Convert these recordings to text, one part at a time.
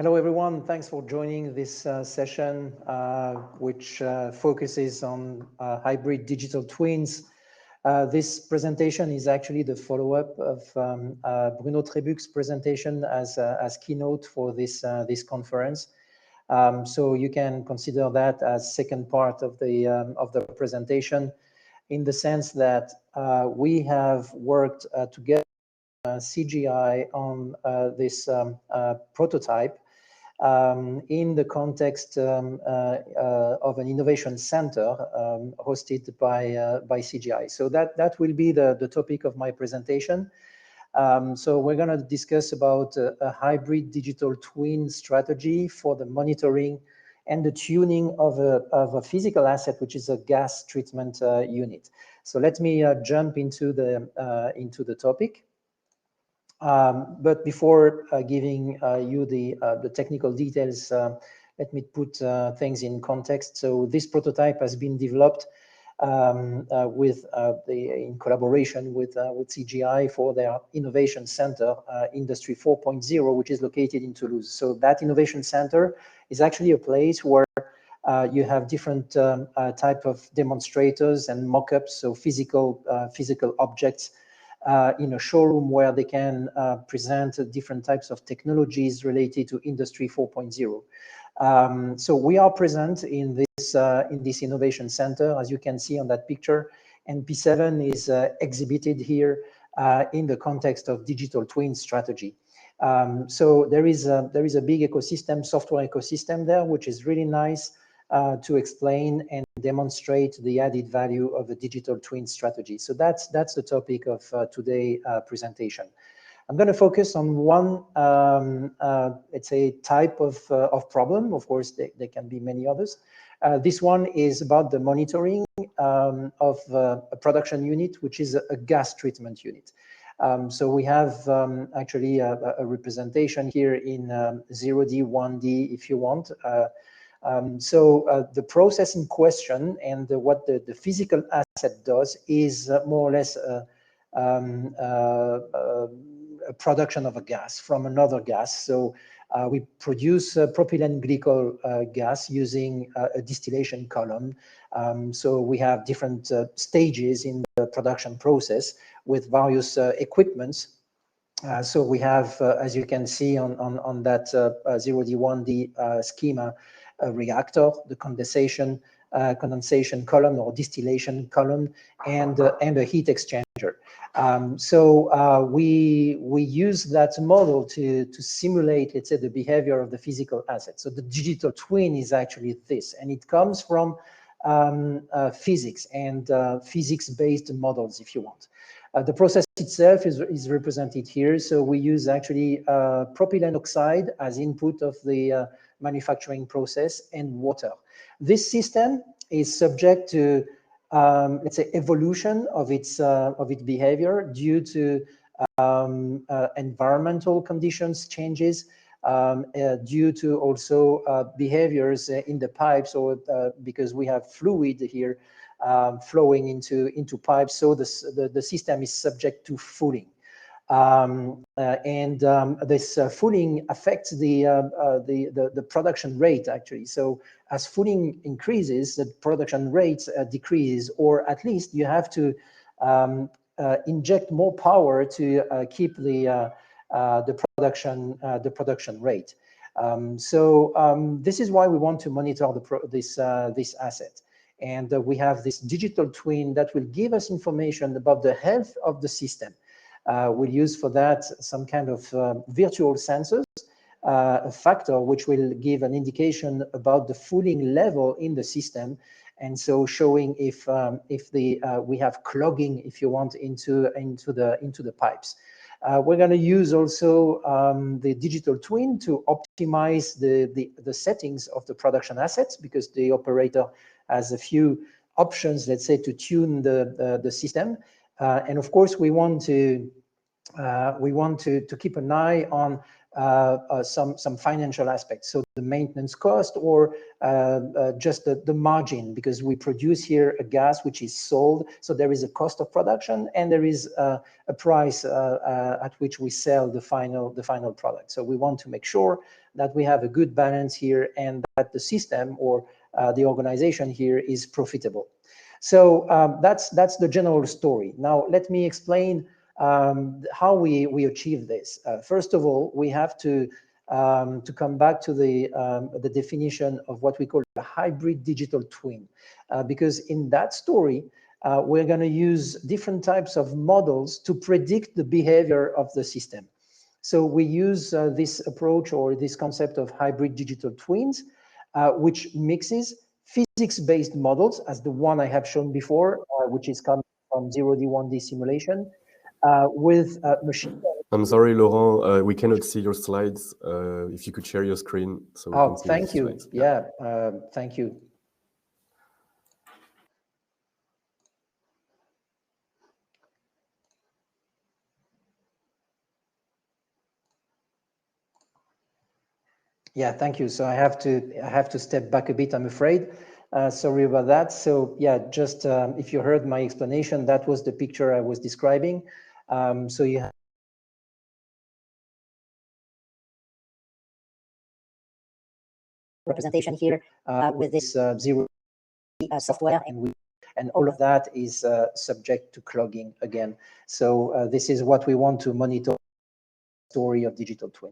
Hello, everyone. Thanks for joining this session, which focuses on hybrid digital twins. This presentation is actually the follow-up of Bruno Trebuch's presentation as keynote for this conference. So you can consider that as second part of the presentation, in the sense that we have worked together CGI on this prototype in the context of an innovation center hosted by CGI. So that will be the topic of my presentation. So we're going to discuss about a hybrid digital twin strategy for the monitoring and the tuning of a physical asset, which is a gas treatment unit. So let me jump into the topic. But before giving you the technical details, let me put things in context. So this prototype has been developed in collaboration with CGI for their innovation center, Industry 4.0, which is located in Toulouse. So that innovation center is actually a place where you have different type of demonstrators and mock-ups, so physical objects, in a showroom where they can present different types of technologies related to Industry 4.0. So we are present in this innovation center, as you can see on that picture, and P7 is exhibited here in the context of digital twin strategy. So there is a big ecosystem, software ecosystem there, which is really nice to explain and demonstrate the added value of the digital twin strategy. So that's the topic of today's presentation. I'm going to focus on one, let's say, type of problem. Of course, there can be many others. This one is about the monitoring of a production unit, which is a gas treatment unit. So we have actually a representation here in 0D, 1D, if you want. So the process in question and what the physical asset does is more or less a production of a gas from another gas. So we produce propylene glycol gas using a distillation column. So we have different stages in the production process with various equipments. So we have, as you can see on that 0D, 1D schema, a reactor, the condensation column or distillation column, and a heat exchanger. So we use that model to simulate, let's say, the behavior of the physical asset. So the digital twin is actually this, and it comes from physics and physics-based models, if you want. The process itself is represented here. So we use actually propylene oxide as input of the manufacturing process and water. This system is subject to, let's say, evolution of its behavior due to environmental conditions changes, due to also behaviors in the pipes, or because we have fluid here flowing into pipes, so the system is subject to fouling. This fouling affects the production rate, actually. So as fouling increases, the production rate decreases, or at least you have to inject more power to keep the production rate. This is why we want to monitor this asset. And we have this digital twin that will give us information about the health of the system. We'll use for that some kind of virtual sensors, a factor which will give an indication about the fouling level in the system, and so showing if we have clogging, if you want, into the pipes. We're going to use also the digital twin to optimize the settings of the production assets, because the operator has a few options, let's say, to tune the system. And of course, we want to keep an eye on some financial aspects. So the maintenance cost, or just the margin, because we produce here a gas which is sold. So there is a cost of production, and there is a price at which we sell the final product. So we want to make sure that we have a good balance here, and that the system, or the organization here, is profitable. So that's the general story. Now let me explain how we achieve this. First of all, we have to come back to the definition of what we call a hybrid digital twin, because in that story, we're going to use different types of models to predict the behavior of the system. So we use this approach, or this concept of hybrid digital twins, which mixes physics-based models, as the one I have shown before, which is coming from 0D, 1D simulation, with machine learning. I'm sorry, Laurent, we cannot see your slides. If you could share your screen so we can see thank you. slides. Yeah, thank you. Yeah, thank you. So I have to step back a bit, I'm afraid. Sorry about that. So yeah, just if you heard my explanation, that was the picture I was describing. So you have representation here with this 0 software, and all of that is subject to clogging again. So this is what we want to monitor, the story of digital twin.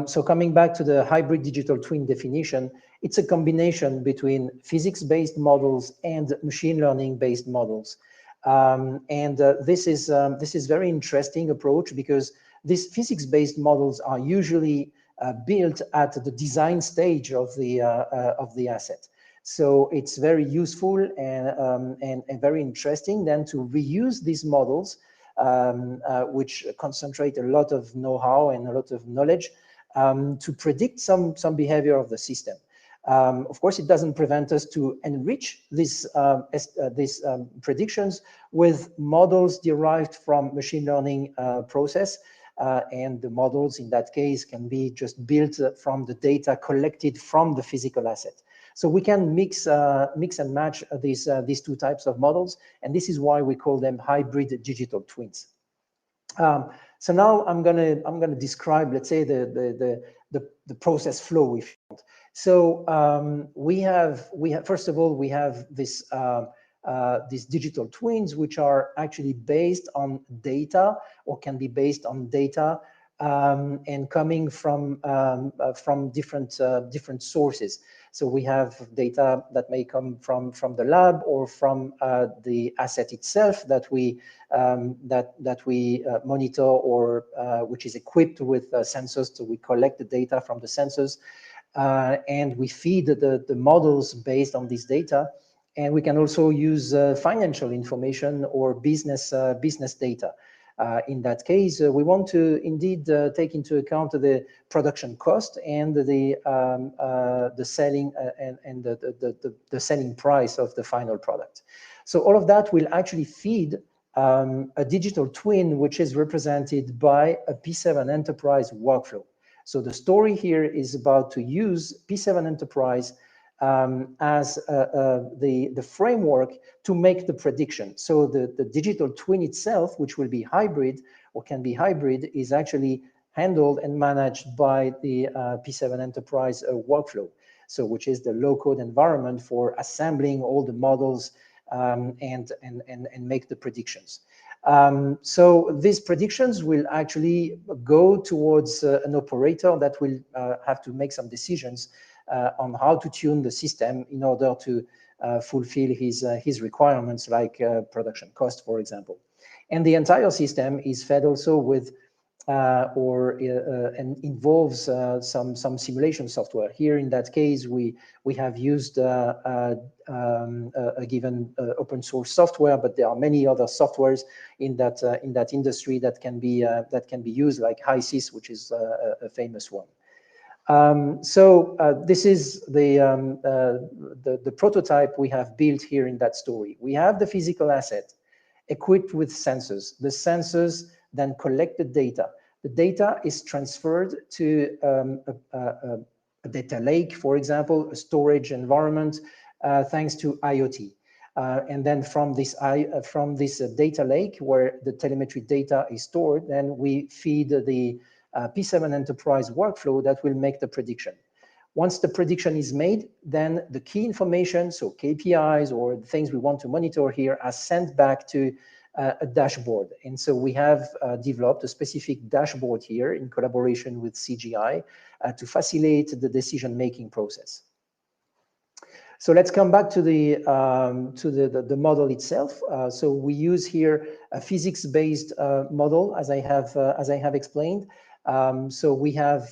So coming back to the hybrid digital twin definition, it's a combination between physics-based models and machine learning-based models. This is very interesting approach, because these physics-based models are usually built at the design stage of the asset. So it's very useful and very interesting then to reuse these models, which concentrate a lot of know-how and a lot of knowledge, to predict some behavior of the system. Of course, it doesn't prevent us to enrich these predictions with models derived from machine learning process, and the models in that case can be just built from the data collected from the physical asset. So we can mix and match these two types of models, and this is why we call them hybrid digital twins. So now I'm gonna describe, let's say, the process flow, if you want. So we have first of all, we have this these digital twins, which are actually based on data, or can be based on data, and coming from different sources. So we have data that may come from the lab, or from the asset itself that we monitor, or which is equipped with sensors. So we collect the data from the sensors, and we feed the models based on this data. And we can also use financial information or business data. In that case, we want to indeed take into account the production cost and the selling and the selling price of the final product. So all of that will actually feed a digital twin, which is represented by a P7 Enterprise workflow. So the story here is about to use P7 Enterprise as the framework to make the prediction. So the digital twin itself, which will be hybrid, or can be hybrid, is actually handled and managed by the P7 Enterprise workflow. So which is the low-code environment for assembling all the models and make the predictions. So these predictions will actually go towards an operator that will have to make some decisions on how to tune the system in order to fulfill his requirements, like production cost, for example. And the entire system is fed also with and involves some simulation software. Here, in that case, we have used a given open source software, but there are many other softwares in that industry that can be used, like HiSys, which is a famous one. This is the prototype we have built here in that story. We have the physical asset equipped with sensors. The sensors then collect the data. the data is transferred to a data lake, for example, a storage environment, thanks to IoT. And then from this data lake where the telemetry data is stored, then we feed the P7 enterprise workflow that will make the prediction. Once the prediction is made, then the key information, so KPIs or the things we want to monitor here, are sent back to a dashboard. And so we have developed a specific dashboard here in collaboration with CGI to facilitate the decision-making process. So let's come back to the model itself. So we use here a physics-based model, as I have explained. So we have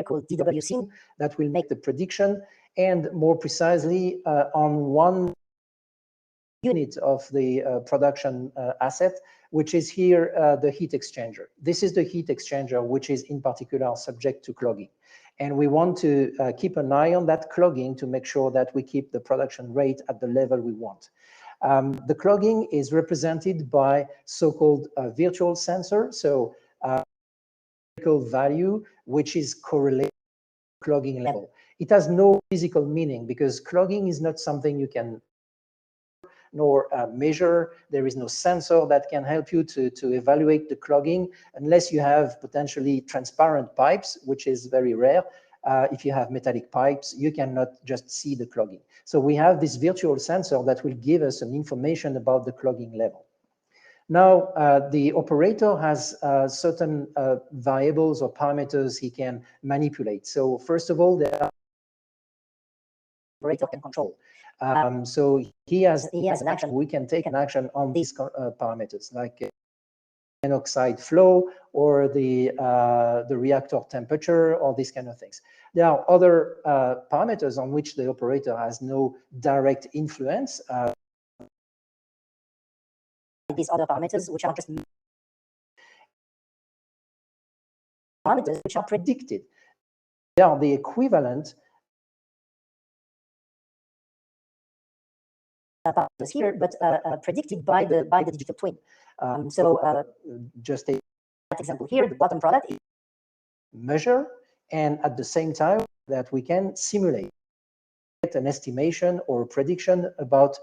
called DWC that will make the prediction, and more precisely on one unit of the production asset, which is here the heat exchanger. This is the heat exchanger, which is in particular subject to clogging. And we want to keep an eye on that clogging to make sure that we keep the production rate at the level we want. The clogging is represented by so-called virtual sensor, so value, which is correlated to clogging level. It has no physical meaning because clogging is not something you can nor measure. There is no sensor that can help you to evaluate the clogging unless you have potentially transparent pipes, which is very rare. If you have metallic pipes, you cannot just see the clogging. So we have this virtual sensor that will give us some information about the clogging level. Now, the operator has certain variables or parameters he can manipulate. So first of all, the operator can control. So he has an action. We can take an action on these parameters, like oxide flow or the reactor temperature or these kind of things. There are other parameters on which the operator has no direct influence. These other parameters, which are just parameters which are predicted. They are the equivalent parameters here, but predicted by the digital twin. Just a example here, the bottom product is measure, and at the same time that we can simulate an estimation or a prediction about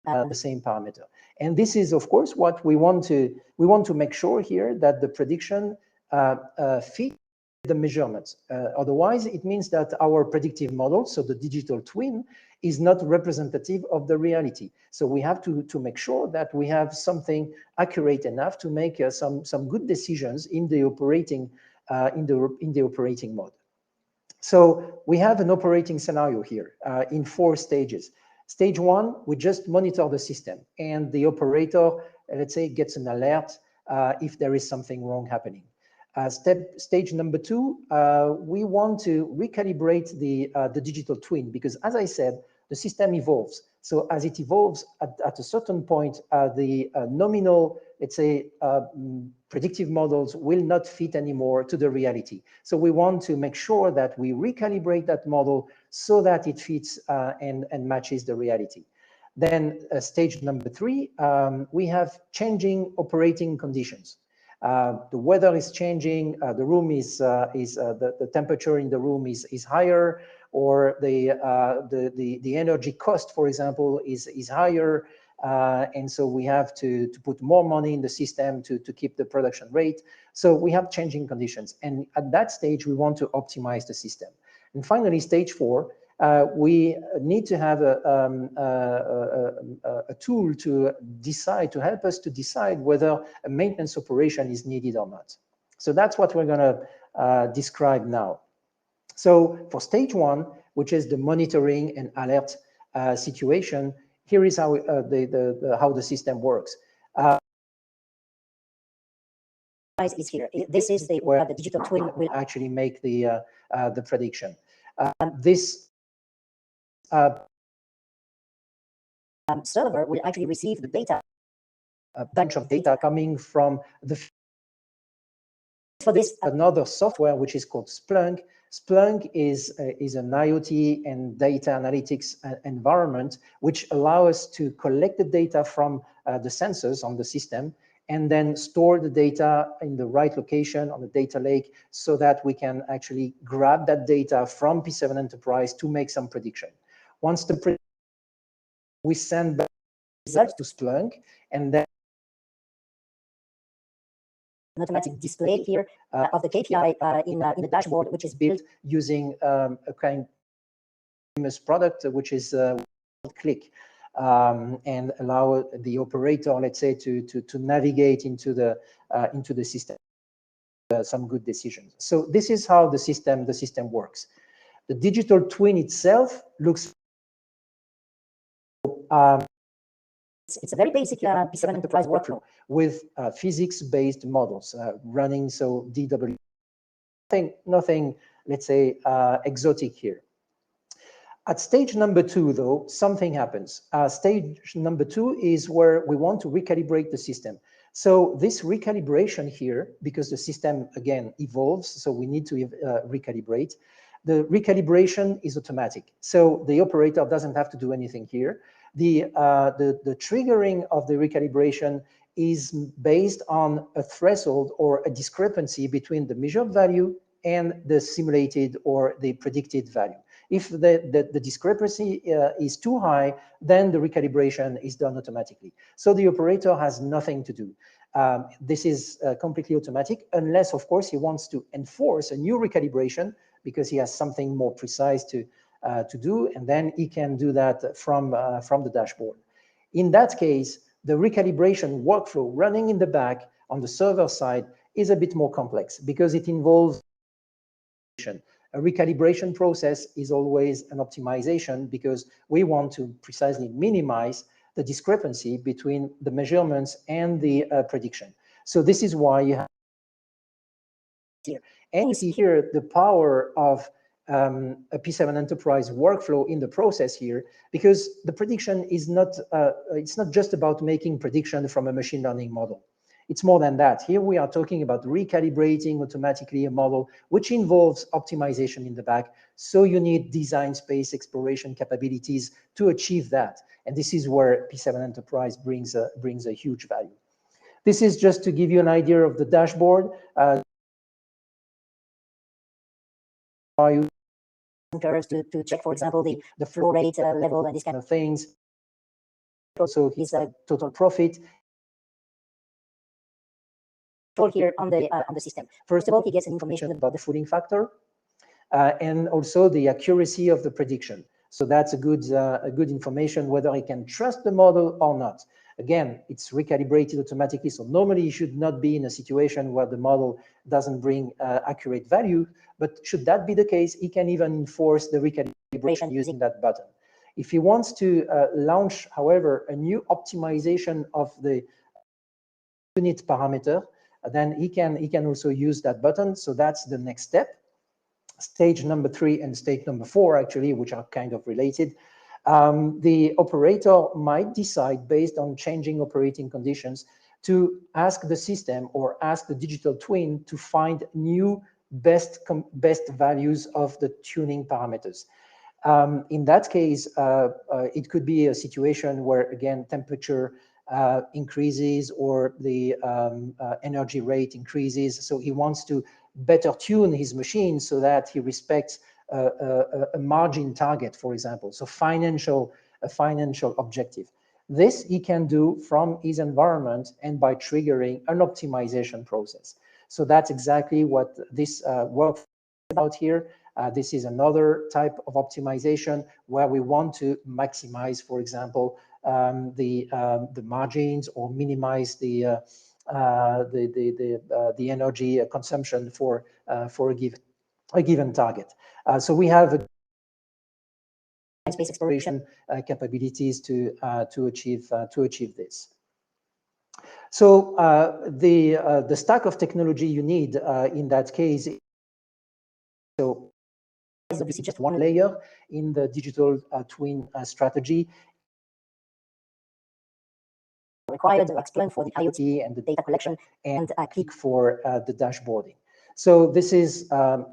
the same parameter. And this is, of course, what we want to make sure here, that the prediction fits the measurements. Otherwise, it means that our predictive model, so the digital twin, is not representative of the reality. So we have to make sure that we have something accurate enough to make some good decisions in the operating operating mode. So we have an operating scenario here in 4 stages. Stage 1, we just monitor the system, and the operator, let's say, gets an alert if there is something wrong happening. Stage number 2, we want to recalibrate the digital twin, because, as I said, the system evolves. So as it evolves, at a certain point, the nominal, let's say, predictive models will not fit anymore to the reality. So we want to make sure that we recalibrate that model so that it fits and matches the reality. Then stage number 3, we have changing operating conditions. The weather is changing, the room is the temperature in the room is higher, or the energy cost, for example, is higher, and so we have to put more money in the system to keep the production rate. So we have changing conditions, and at that stage we want to optimize the system. And finally, stage 4, we need to have a tool to help us to decide whether a maintenance operation is needed or not. So that's what we're going to describe now. So for stage 1, which is the monitoring and alert situation, here is how how the system works. Is here. This is where the digital twin will actually make the prediction. This server will actually receive the data, a bunch of data coming from the. For this, another software which is called Splunk. Splunk is an IoT and data analytics environment which allows us to collect the data from the sensors on the system and then store the data in the right location on the data lake so that we can actually grab that data from P7 Enterprise to make some prediction. Once we send back results to Splunk, and then an automatic display here of the KPI in the dashboard, which is built using a kind of famous product, which is Click, and allow the operator, let's say, to navigate into the system, some good decisions. So this is how the system works. The digital twin itself looks. It's a very basic P7 Enterprise workflow with physics-based models running. So DW, nothing, let's say, exotic here. At stage number 2, though, something happens. Stage number 2 is where we want to recalibrate the system. So this recalibration here, because the system, again, evolves, so we need to recalibrate. The recalibration is automatic. So the operator doesn't have to do anything here. The triggering of the recalibration is based on a threshold or a discrepancy between the measured value and the simulated or the predicted value. If the discrepancy is too high, then the recalibration is done automatically. So the operator has nothing to do. This is completely automatic, unless, of course, he wants to enforce a new recalibration because he has something more precise to do, and then he can do that from the dashboard. In that case, the recalibration workflow running in the back on the server side is a bit more complex because it involves a recalibration process is always an optimization because we want to precisely minimize the discrepancy between the measurements and the prediction. So this is why you have here. And you see here the power of a P7 Enterprise workflow in the process here, because the prediction is not, it's not just about making prediction from a machine learning model. It's more than that. Here we are talking about recalibrating automatically a model, which involves optimization in the back. So you need design space exploration capabilities to achieve that. And this is where P7 Enterprise brings a huge value. This is just to give you an idea of the dashboard. Curves to check, for example, the flow rate level and these kind of things. Also, his total profit. Here on the system. First of all, he gets information about the fooling factor and also the accuracy of the prediction. So that's a good information whether he can trust the model or not. Again, it's recalibrated automatically, so normally you should not be in a situation where the model doesn't bring accurate value, but should that be the case, he can even enforce the recalibration using that button. If he wants to launch, however, a new optimization of the unit parameter, then he can also use that button. So that's the next step. Stage number 3 and stage number 4, actually, which are kind of related. The operator might decide, based on changing operating conditions, to ask the system or ask the digital twin to find new best values of the tuning parameters. In that case, it could be a situation where, again, temperature increases or the energy rate increases. So he wants to better tune his machine so that he respects a margin target, for example, so a financial objective. This he can do from his environment and by triggering an optimization process. So that's exactly what this work is about here. This is another type of optimization where we want to maximize, for example, the margins or minimize the energy consumption for a given target. So we have space exploration capabilities to achieve this. So the stack of technology you need in that case, so is obviously just one layer in the digital twin strategy. Required to explain for the IoT and the data collection and Click for the dashboarding. So this is a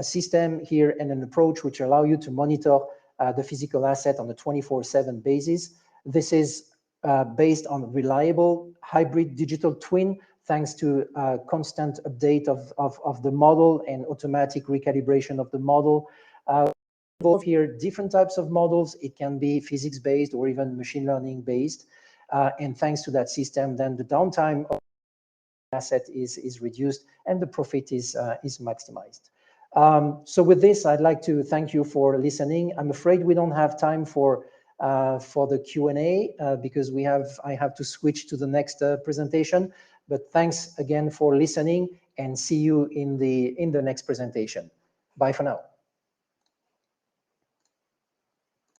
system here and an approach which allow you to monitor the physical asset on a 24/7 basis. This is based on reliable hybrid digital twin, thanks to constant update of the model and automatic recalibration of the model. Involve here different types of models. It can be physics-based or even machine learning-based. And thanks to that system, then the downtime of the asset is reduced and the profit is maximized. So with this, I'd like to thank you for listening. I'm afraid we don't have time for the Q&A because I have to switch to the next presentation. But thanks again for listening, and see you in the next presentation. Bye for now.